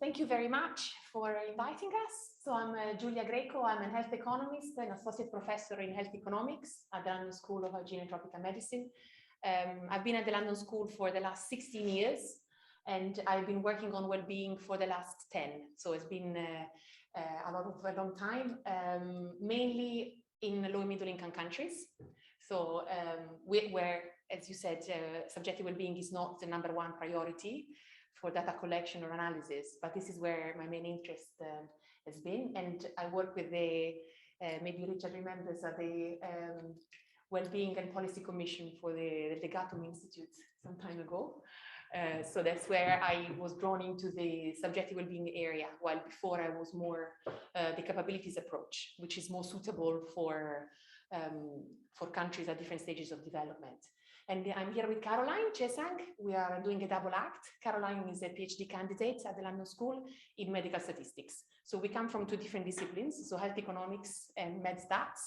Thank you very much for inviting us. So I'm Giulia Greco. I'm a health economist and associate professor in health economics at the London School of Hygiene and Tropical Medicine. I've been at the London School for the last 16 years, and I've been working on well-being for the last 10. So it's been a long time, mainly in low and middle income countries. So where, as you said, subjective well-being is not the #1 priority for data collection or analysis, but this is where my main interest has been. And I work with the, maybe Richard remembers, the Wellbeing and Policy Commission for the Legatum Institute some time ago. So that's where I was drawn into the subjective well-being area, while before I was more the capabilities approach, which is more suitable for countries at different stages of development. And I'm here with Caroline Chesang. We are doing a double act. Caroline is a PhD candidate at the London School in medical statistics. So we come from two different disciplines, so health economics and med stats.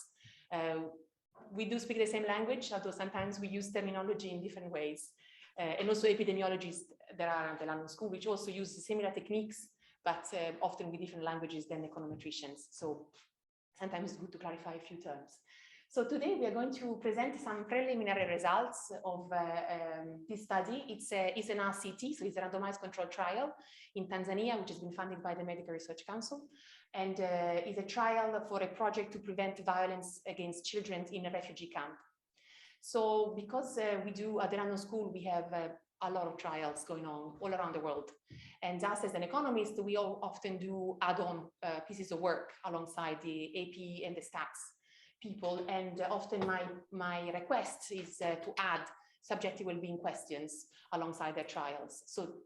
We do speak the same language, although sometimes we use terminology in different ways. And also epidemiologists that are at the London School, which also use similar techniques, but often with different languages than econometricians. So sometimes it's good to clarify a few terms. So today we are going to present some preliminary results of this study. It's an RCT, so it's a randomized controlled trial in Tanzania, which has been funded by the Medical Research Council, and is a trial for a project to prevent violence against children in a refugee camp. So because we do at the London School, we have a lot of trials going on all around the world. And us as an economist, we all often do add-on pieces of work alongside the AP and the stats people, and often my request is to add subjective well-being questions alongside their trials. So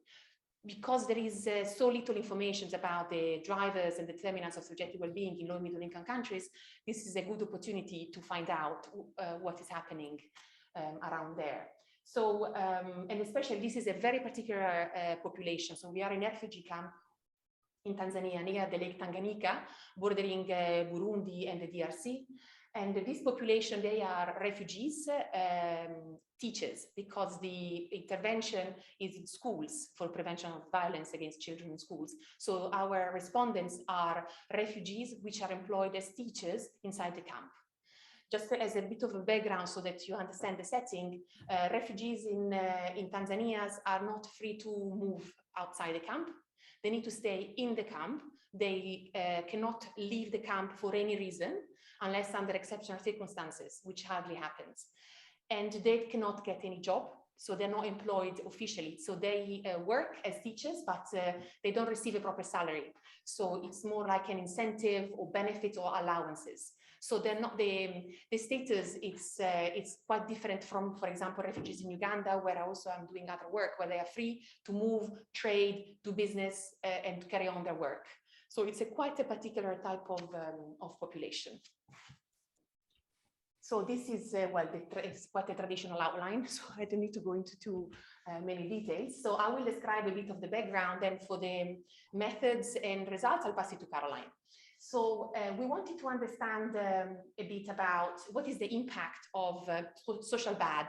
because there is so little information about the drivers and determinants of subjective well-being in low and middle income countries, this is a good opportunity to find out what is happening around there. So, and especially this is a very particular population. So we are in a refugee camp in Tanzania near the Lake Tanganyika, bordering Burundi and the DRC. And this population, they are refugees, teachers, because the intervention is in schools for prevention of violence against children in schools. So our respondents are refugees which are employed as teachers inside the camp. Just as a bit of a background so that you understand the setting, refugees in Tanzania are not free to move outside the camp. They need to stay in the camp. They cannot leave the camp for any reason, unless under exceptional circumstances, which hardly happens. And they cannot get any job, so they're not employed officially. So they work as teachers, but they don't receive a proper salary. So it's more like an incentive or benefit or allowances. So they're not, the status, it's quite different from, for example, refugees in Uganda, where I also am doing other work, where they are free to move, trade, do business, and carry on their work. So it's quite a particular type of population. So this is, well, it's quite a traditional outline, so I don't need to go into too many details. So I will describe a bit of the background, and for the methods and results, I'll pass it to Caroline. So we wanted to understand a bit about what is the impact of social bad,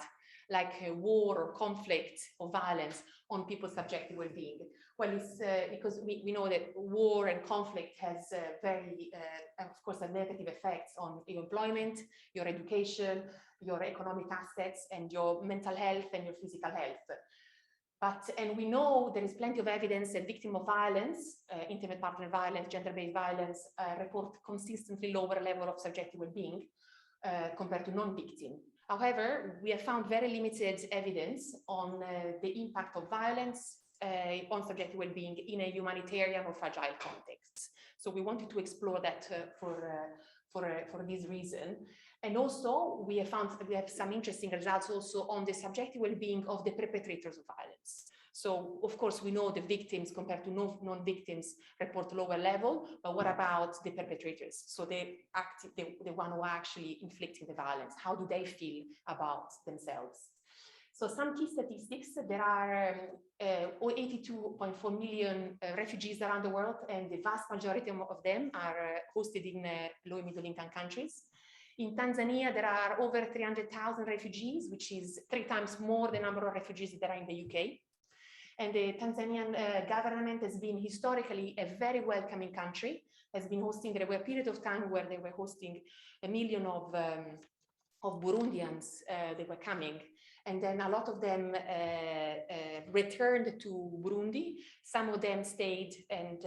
like war or conflict or violence on people's subjective well-being. Well, it's because we know that war and conflict has very, of course, negative effects on your employment, your education, your economic assets, and your mental health and your physical health. And we know there is plenty of evidence that victims of violence, intimate partner violence, gender-based violence, report consistently lower level of subjective well-being compared to non-victim. However, we have found very limited evidence on the impact of violence on subjective well-being in a humanitarian or fragile context. So we wanted to explore that for this reason. And also we have some interesting results also on the subjective well-being of the perpetrators of violence. So of course we know the victims compared to non-victims report lower level, but what about the perpetrators? So the one who are actually inflicting the violence, how do they feel about themselves? So some key statistics, there are 82.4 million refugees around the world, and the vast majority of them are hosted in low and middle income countries. In Tanzania, there are over 300,000 refugees, which is 3 times more the number of refugees that are in the UK. And the Tanzanian government has been historically a very welcoming country, has been hosting, there were a period of time where they were hosting 1 million of Burundians, they were coming. And then a lot of them returned to Burundi. Some of them stayed, and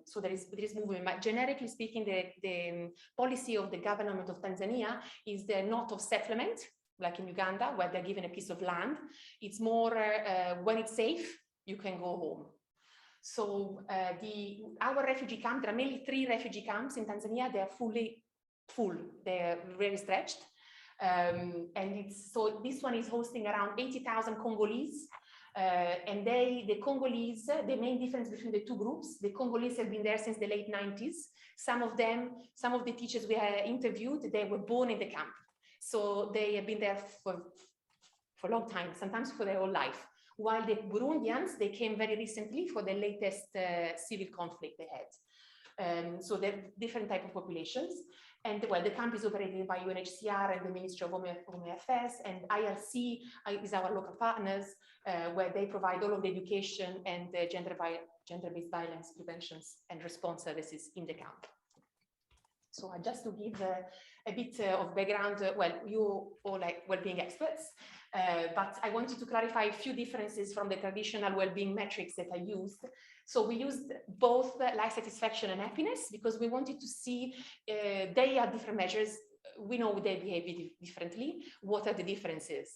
so there is movement. But generically speaking, the policy of the government of Tanzania is not of settlement, like in Uganda, where they're given a piece of land. It's more when it's safe, you can go home. So our refugee camp, there are mainly 3 refugee camps in Tanzania. They are fully full. They're very stretched. And so this one is hosting around 80,000 Congolese. And the Congolese, the main difference between the 2 groups, the Congolese have been there since the late 90s. Some of the teachers we have interviewed, they were born in the camp. So they have been there for a long time, sometimes for their whole life. While the Burundians, they came very recently for the latest civil conflict they had. So they're different type of populations. And well, the camp is operated by UNHCR and the Ministry of Home Affairs, and ILC is our local partners, where they provide all of the education and the gender-based violence preventions and response services in the camp. So just to give a bit of background, well, you all like well-being experts, but I wanted to clarify a few differences from the traditional well-being metrics that I used. So we used both life satisfaction and happiness because we wanted to see they are different measures. We know they behave differently. What are the differences?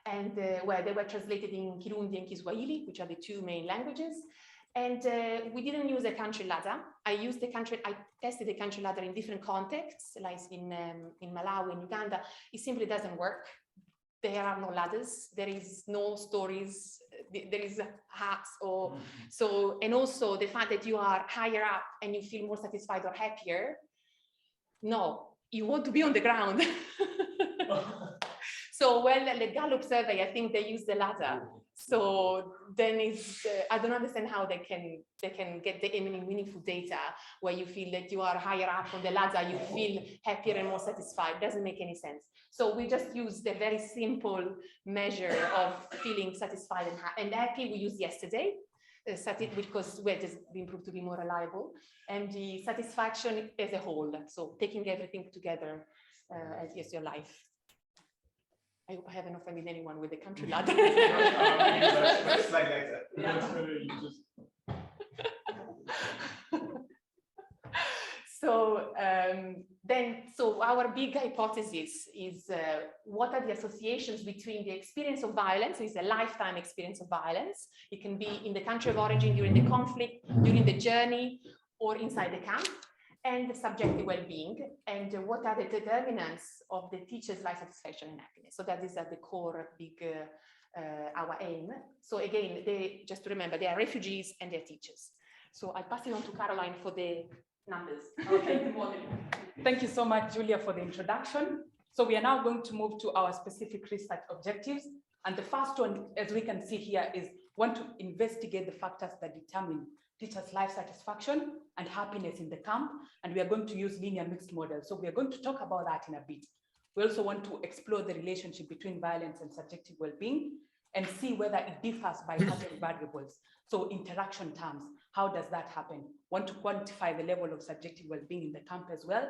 And well, they were translated in Kirundi and Kiswahili, which are the 2 main languages. And we didn't use a country ladder. I tested the country ladder in different contexts, like in Malawi and Uganda. It simply doesn't work. There are no ladders. There is no stories. There is hats or so. And also the fact that you are higher up and you feel more satisfied or happier. No, you want to be on the ground. So when the Gallup survey, I think they use the ladder. So then it's, I don't understand how they can get the meaningful data where you feel that you are higher up on the ladder, you feel happier and more satisfied. Doesn't make any sense. So we just use the very simple measure of feeling satisfied and happy. We used yesterday, because it has been proved to be more reliable, and the satisfaction as a whole. So taking everything together as your life. I hope I haven't offended anyone with the country ladder. It's like that. So our big hypothesis is what are the associations between the experience of violence, so it's a lifetime experience of violence. It can be in the country of origin, during the conflict, during the journey, or inside the camp, and the subjective well-being, and what are the determinants of the teacher's life satisfaction and happiness. So that is at the core big, our aim. So again, just to remember, they are refugees and they're teachers. So I'll pass it on to Caroline for the numbers. Okay. Thank you so much, Giulia, for the introduction. So we are now going to move to our specific research objectives. And the first one, as we can see here, is want to investigate the factors that determine teachers' life satisfaction and happiness in the camp. And we are going to use linear mixed models. So we are going to talk about that in a bit. We also want to explore the relationship between violence and subjective well-being and see whether it differs by certain variables. So interaction terms, how does that happen? Want to quantify the level of subjective well-being in the camp as well,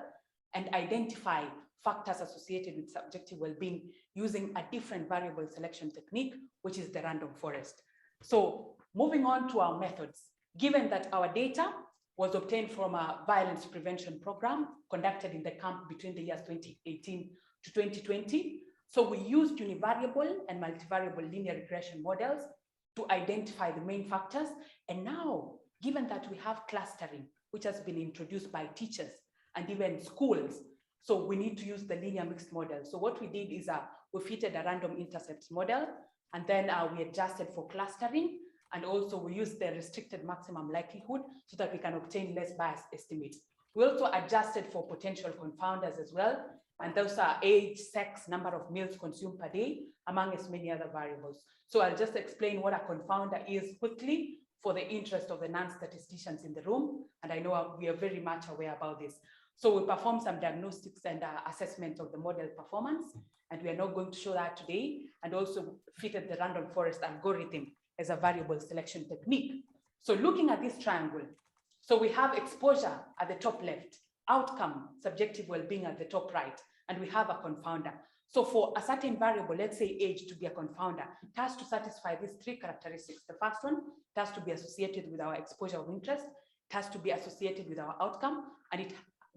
and identify factors associated with subjective well-being using a different variable selection technique, which is the random forest. So moving on to our methods, given that our data was obtained from a violence prevention program conducted in the camp between the years 2018 to 2020. So we used univariable and multivariable linear regression models to identify the main factors. And now, given that we have clustering, which has been introduced by teachers and even schools, so we need to use the linear mixed model. So what we did is we fitted a random intercepts model, and then we adjusted for clustering, and also we used the restricted maximum likelihood so that we can obtain less biased estimates. We also adjusted for potential confounders as well, and those are age, sex, number of meals consumed per day, among as many other variables. So I'll just explain what a confounder is quickly for the interest of the non-statisticians in the room, and I know we are very much aware about this. So we performed some diagnostics and assessment of the model performance, and we are not going to show that today, and also fitted the random forest algorithm as a variable selection technique. So looking at this triangle, so we have exposure at the top left, outcome, subjective well-being at the top right, and we have a confounder. So for a certain variable, let's say age, to be a confounder, it has to satisfy these three characteristics. The first one, it has to be associated with our exposure of interest, it has to be associated with our outcome, and it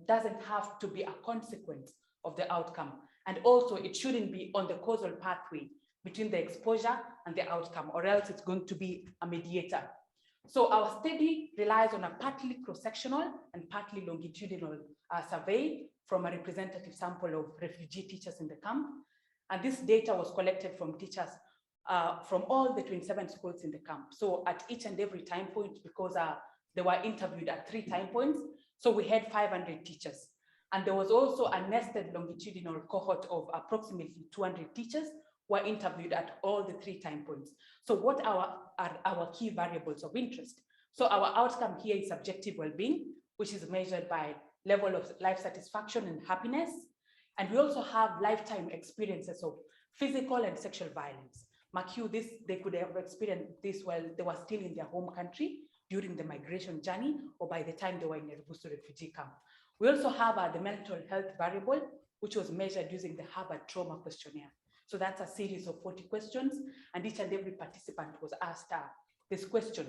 doesn't have to be a consequence of the outcome. And also it shouldn't be on the causal pathway between the exposure and the outcome, or else it's going to be a mediator. So our study relies on a partly cross-sectional and partly longitudinal survey from a representative sample of refugee teachers in the camp. And this data was collected from teachers from all the 27 schools in the camp. So at each and every time point, because they were interviewed at 3 time points, so we had 500 teachers. And there was also a nested longitudinal cohort of approximately 200 teachers who were interviewed at all the 3 time points. So what are our key variables of interest? So our outcome here is subjective well-being, which is measured by level of life satisfaction and happiness. And we also have lifetime experiences of physical and sexual violence. Mark you, they could have experienced this while they were still in their home country during the migration journey, or by the time they were in Nyarugusu Refugee Camp. We also have the mental health variable, which was measured using the Harvard Trauma Questionnaire. So that's a series of 40 questions, and each and every participant was asked this question.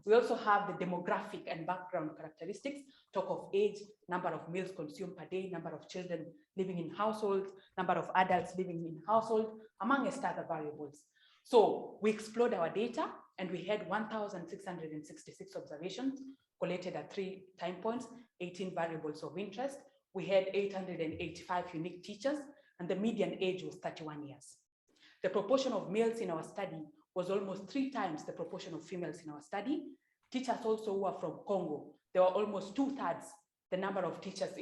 We also have the demographic and background characteristics, talk of age, number of meals consumed per day, number of children living in households, number of adults living in household, amongst other variables. So we explored our data, and we had 1,666 observations collated at 3 time points, 18 variables of interest. We had 885 unique teachers, and the median age was 31 years. The proportion of males in our study was almost 3 times the proportion of females in our study. Teachers also who were from Congo, there were almost 2/3 the number of teachers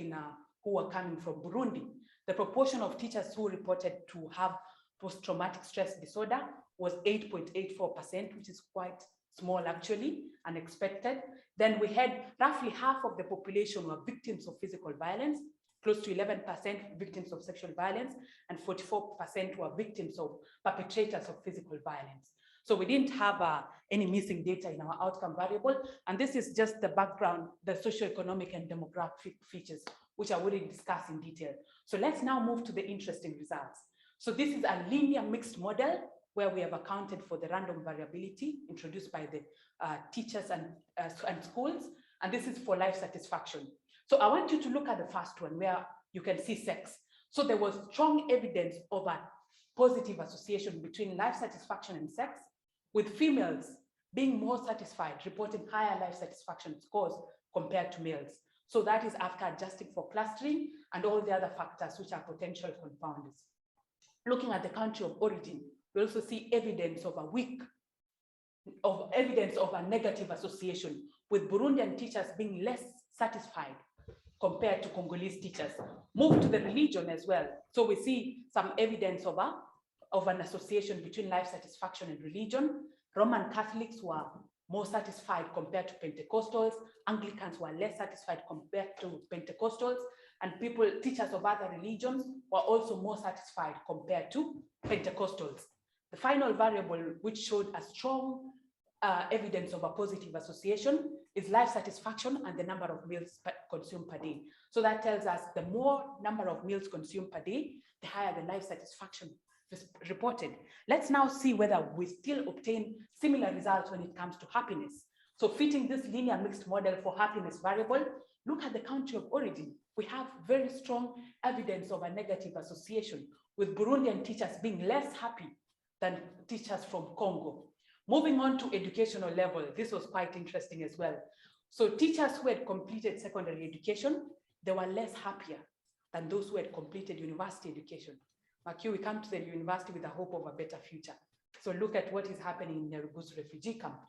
who were coming from Burundi. The proportion of teachers who reported to have post-traumatic stress disorder was 8.84%, which is quite small actually, unexpected. Then we had roughly half of the population were victims of physical violence, close to 11% victims of sexual violence, and 44% were victims of perpetrators of physical violence. So we didn't have any missing data in our outcome variable. And this is just the background, the socioeconomic and demographic features, which I wouldn't discuss in detail. So let's now move to the interesting results. So this is a linear mixed model where we have accounted for the random variability introduced by the teachers and schools. And this is for life satisfaction. So I want you to look at the first one where you can see sex. So there was strong evidence of a positive association between life satisfaction and sex, with females being more satisfied, reporting higher life satisfaction scores compared to males. So that is after adjusting for clustering and all the other factors which are potential confounders. Looking at the country of origin, we also see evidence of a negative association, with Burundian teachers being less satisfied compared to Congolese teachers. Move to the religion as well. So we see some evidence of an association between life satisfaction and religion. Roman Catholics were more satisfied compared to Pentecostals. Anglicans were less satisfied compared to Pentecostals. And teachers of other religions were also more satisfied compared to Pentecostals. The final variable, which showed a strong evidence of a positive association, is life satisfaction and the number of meals consumed per day. So that tells us the more number of meals consumed per day, the higher the life satisfaction reported. Let's now see whether we still obtain similar results when it comes to happiness. So fitting this linear mixed model for happiness variable, look at the country of origin. We have very strong evidence of a negative association, with Burundian teachers being less happy than teachers from Congo. Moving on to educational level, this was quite interesting as well. So teachers who had completed secondary education, they were less happier than those who had completed university education. We come to the university with the hope of a better future. So look at what is happening in Nyarugusu Refugee Camp.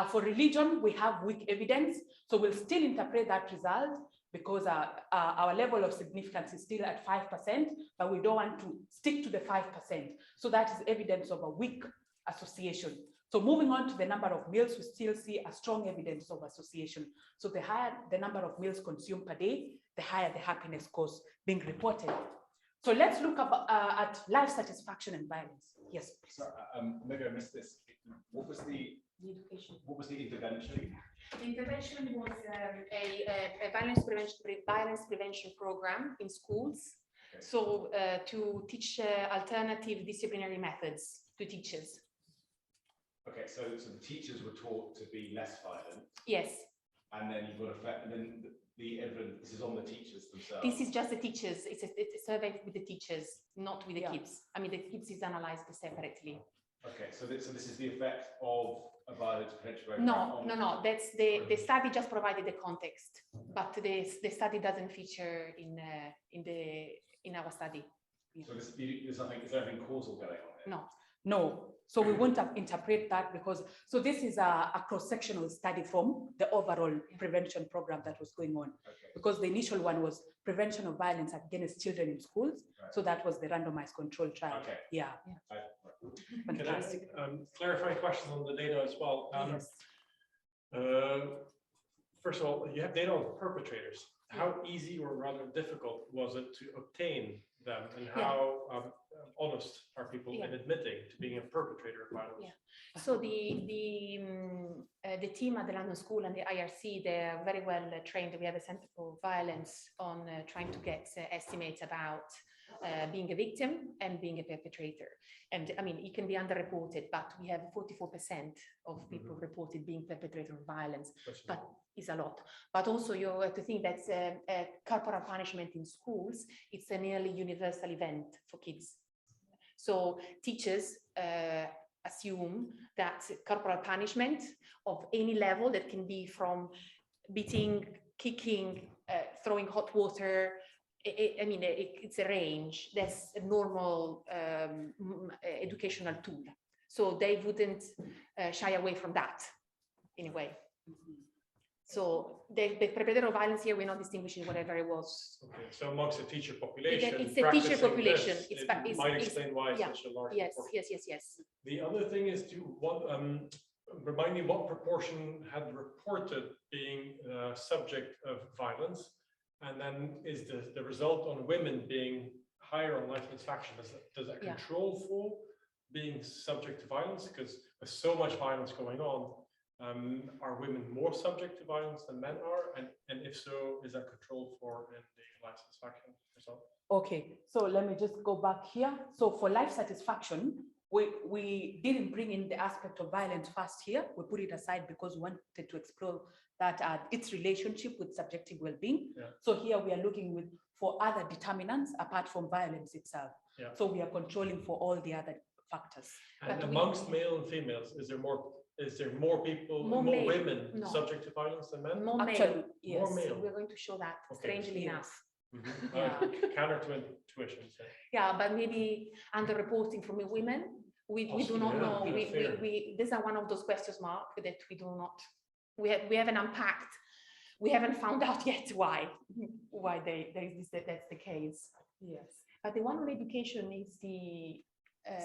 For religion, we have weak evidence. So we'll still interpret that result because our level of significance is still at 5%, but we don't want to stick to the 5%. So that is evidence of a weak association. So moving on to the number of meals, we still see a strong evidence of association. So the higher the number of meals consumed per day, the higher the happiness scores being reported. So let's look at life satisfaction and violence. Yes, please. So, maybe I missed this. What was the education. What was the intervention? The intervention was a violence prevention program in schools. Okay. So to teach alternative disciplinary methods to teachers. Okay, so the teachers were taught to be less violent. Yes. And then you've got effect, and then the evidence, this is on the teachers themselves. This is just the teachers. It's a survey with the teachers, not with the kids. I mean, the kids is analyzed separately. Okay, so this is the effect of a violence prevention program. No. That's the study just provided the context, but the study doesn't feature in our study. Yeah. So is there anything causal going on there? No. So we won't interpret that because, so this is a cross-sectional study from the overall prevention program that was going on. Okay. Because the initial one was prevention of violence against children in schools. Right. So that was the randomized control trial. Okay. Yeah. Fantastic. Can I clarify questions on the data as well? Yes. First of all, you have data on perpetrators. How easy or rather difficult was it to obtain them, and how honest are people in admitting to being a perpetrator of violence? Yeah. So the team at the London School and the IRC, they're very well trained. We have a Centre for Violence on trying to get estimates about being a victim and being a perpetrator. And I mean, it can be underreported, but we have 44% of people reported being perpetrator of violence, but it's a lot. But also you have to think that corporal punishment in schools, it's a nearly universal event for kids. So teachers assume that corporal punishment of any level, that can be from beating, kicking, throwing hot water, I mean, it's a range. That's a normal educational tool. So they wouldn't shy away from that in a way. So the perpetrator of violence here, we're not distinguishing whatever it was. Okay, so amongst the teacher population, it's the teacher population. It might explain why such a large proportion. Yes. The other thing is to remind me what proportion had reported being subject of violence. And then is the result on women being higher on life satisfaction? Does that control for being subject to violence? Because with so much violence going on, are women more subject to violence than men are? And if so, is that controlled for in the life satisfaction result? Okay, so let me just go back here. So for life satisfaction, we didn't bring in the aspect of violence first here. We put it aside because we wanted to explore that its relationship with subjective well-being. Yeah. So here we are looking for other determinants apart from violence itself. Yeah. So we are controlling for all the other factors. And amongst male and females, is there more people, more women subject to violence than men? More actually, male. Yes. More male. We're going to show that, strangely enough. Mm-hmm. Counter to intuition. So. Yeah, but maybe underreporting from women. We do not know. These are one of those question marks that we do not. We haven't unpacked. We haven't found out yet why that's the case. Yes. But the one on education is the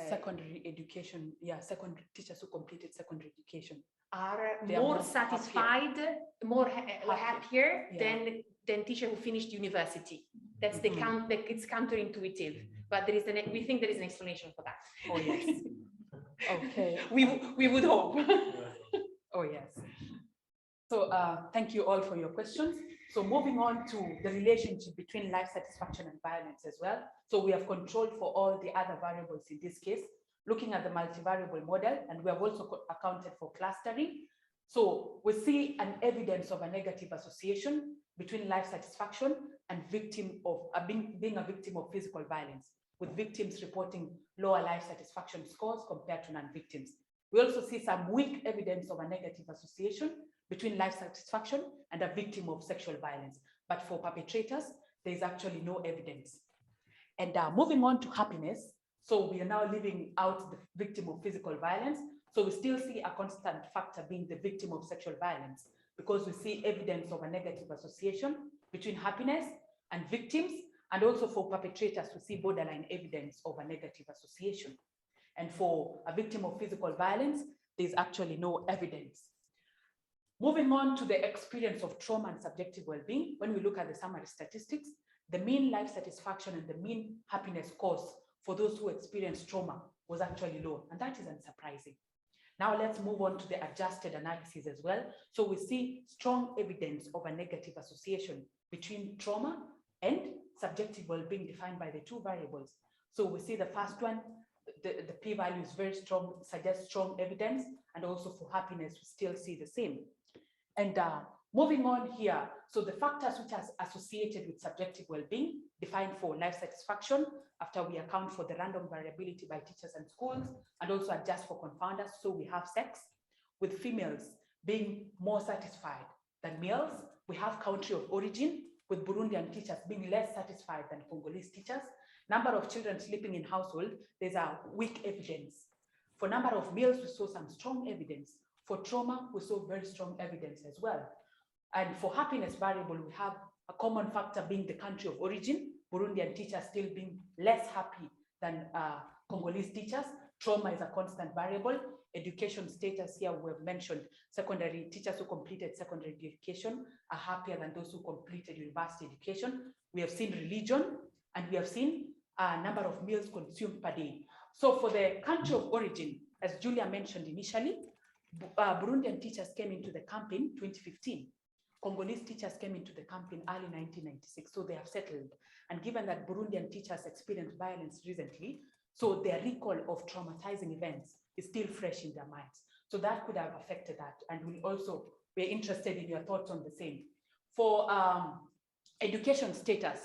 secondary education. Yeah, secondary teachers who completed secondary education are more satisfied, happier than teachers who finished university. That's the it's counterintuitive, but we think there is an explanation for that. Oh yes. Okay. We would hope. Oh yes. So thank you all for your questions. So moving on to the relationship between life satisfaction and violence as well. So we have controlled for all the other variables in this case, looking at the multivariable model, and we have also accounted for clustering. So we see an evidence of a negative association between life satisfaction and being a victim of physical violence, with victims reporting lower life satisfaction scores compared to non-victims. We also see some weak evidence of a negative association between life satisfaction and a victim of sexual violence. But for perpetrators, there is actually no evidence. And moving on to happiness, so we are now leaving out the victim of physical violence. So we still see a constant factor being the victim of sexual violence, because we see evidence of a negative association between happiness and victims, and also for perpetrators, we see borderline evidence of a negative association. And for a victim of physical violence, there's actually no evidence. Moving on to the experience of trauma and subjective well-being, when we look at the summary statistics, the mean life satisfaction and the mean happiness scores for those who experience trauma was actually low, and that is unsurprising. Now let's move on to the adjusted analysis as well. So we see strong evidence of a negative association between trauma and subjective well-being defined by the two variables. So we see the first one, the p-value is very strong, suggests strong evidence, and also for happiness, we still see the same. And moving on here, so the factors which are associated with subjective well-being defined for life satisfaction after we account for the random variability by teachers and schools and also adjust for confounders. So we have sex, with females being more satisfied than males. We have country of origin, with Burundian teachers being less satisfied than Congolese teachers. Number of children sleeping in household, there's a weak evidence. For number of meals, we saw some strong evidence. For trauma, we saw very strong evidence as well. And for happiness variable, we have a common factor being the country of origin, Burundian teachers still being less happy than Congolese teachers. Trauma is a constant variable. Education status here, we have mentioned secondary teachers who completed secondary education are happier than those who completed university education. We have seen religion, and we have seen number of meals consumed per day. So for the country of origin, as Giulia mentioned initially, Burundian teachers came into the camp in 2015. Congolese teachers came into the camp in early 1996, so they have settled. And given that Burundian teachers experienced violence recently, so their recall of traumatizing events is still fresh in their minds. So that could have affected that. And we're interested in your thoughts on the same. For education status,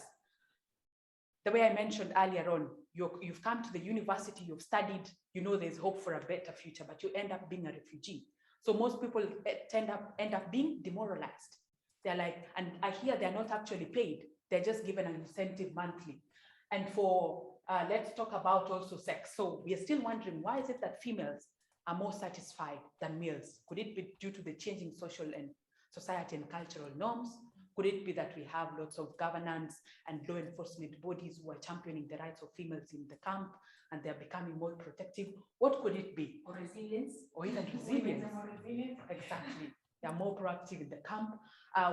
the way I mentioned earlier on, you've come to the university, you've studied, you know there's hope for a better future, but you end up being a refugee. So most people end up being demoralized. They're like, and I hear they're not actually paid, they're just given an incentive monthly. And for, let's talk about also sex. So we are still wondering, why is it that females are more satisfied than males? Could it be due to the changing social and society and cultural norms? Could it be that we have lots of governance and law enforcement bodies who are championing the rights of females in the camp and they're becoming more protective? What could it be? Or resilience. Or even resilience. Exactly. They are more proactive in the camp.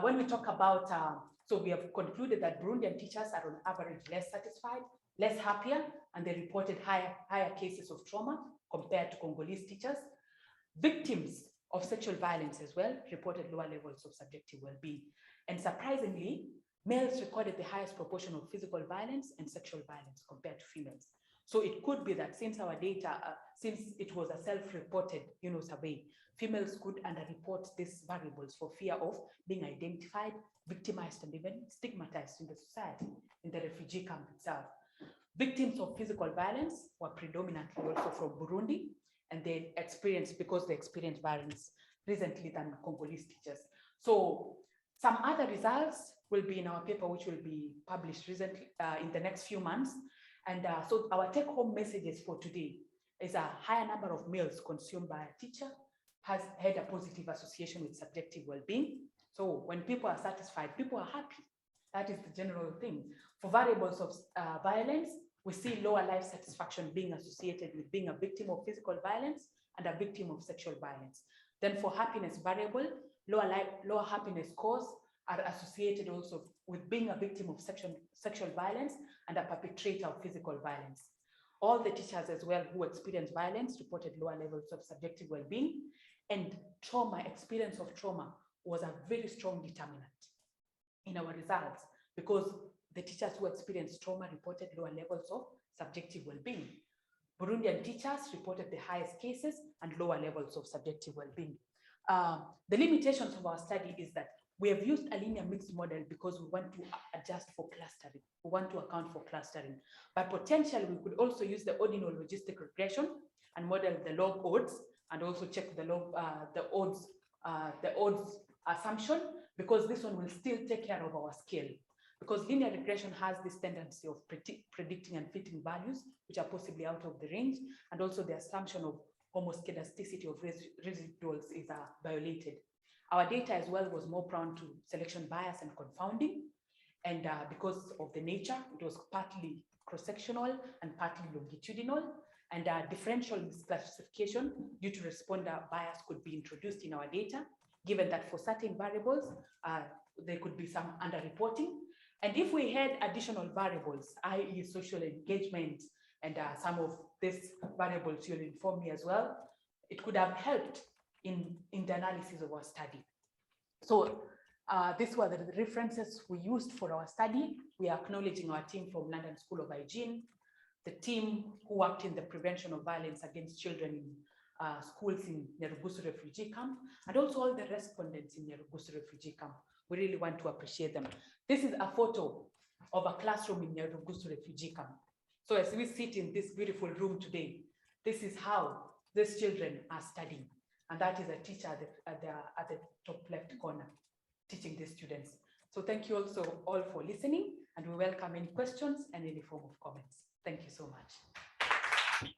When we talk about, so we have concluded that Burundian teachers are on average less satisfied, less happier, and they reported higher cases of trauma compared to Congolese teachers. Victims of sexual violence as well reported lower levels of subjective well-being. And surprisingly, males recorded the highest proportion of physical violence and sexual violence compared to females. So it could be that since our data, since it was a self-reported, survey, females could underreport these variables for fear of being identified, victimized, and even stigmatized in the society, in the refugee camp itself. Victims of physical violence were predominantly also from Burundi, and they experienced violence recently than Congolese teachers. So some other results will be in our paper, which will be published recently in the next few months. And so our take-home messages for today is a higher number of meals consumed by a teacher has had a positive association with subjective well-being. So when people are satisfied, people are happy. That is the general thing. For variables of violence, we see lower life satisfaction being associated with being a victim of physical violence and a victim of sexual violence. Then for happiness variable, lower happiness scores are associated also with being a victim of sexual violence and a perpetrator of physical violence. All the teachers as well who experienced violence reported lower levels of subjective well-being, and experience of trauma was a very strong determinant in our results because the teachers who experienced trauma reported lower levels of subjective well-being. Burundian teachers reported the highest cases and lower levels of subjective well-being. The limitations of our study is that we have used a linear mixed model because we want to adjust for clustering. We want to account for clustering. But potentially, we could also use the ordinal logistic regression and model the log odds and also check the odds assumption, because this one will still take care of our scale. Because linear regression has this tendency of predicting and fitting values, which are possibly out of the range, and also the assumption of homoscedasticity of residuals is violated. Our data as well was more prone to selection bias and confounding. And because of the nature, it was partly cross-sectional and partly longitudinal. And differential misclassification due to responder bias could be introduced in our data, given that for certain variables, there could be some underreporting. And if we had additional variables, i.e. social engagement, and some of these variables you'll inform me as well, it could have helped in the analysis of our study. So these were the references we used for our study. We are acknowledging our team from London School of Hygiene, the team who worked in the prevention of violence against children in schools in Nyarugusu Refugee Camp, and also all the respondents in Nyarugusu Refugee Camp. We really want to appreciate them. This is a photo of a classroom in Nyarugusu Refugee Camp. So as we sit in this beautiful room today, this is how these children are studying. And that is a teacher at the top left corner, teaching the students. So thank you also all for listening, and we welcome any questions and any form of comments. Thank you so much.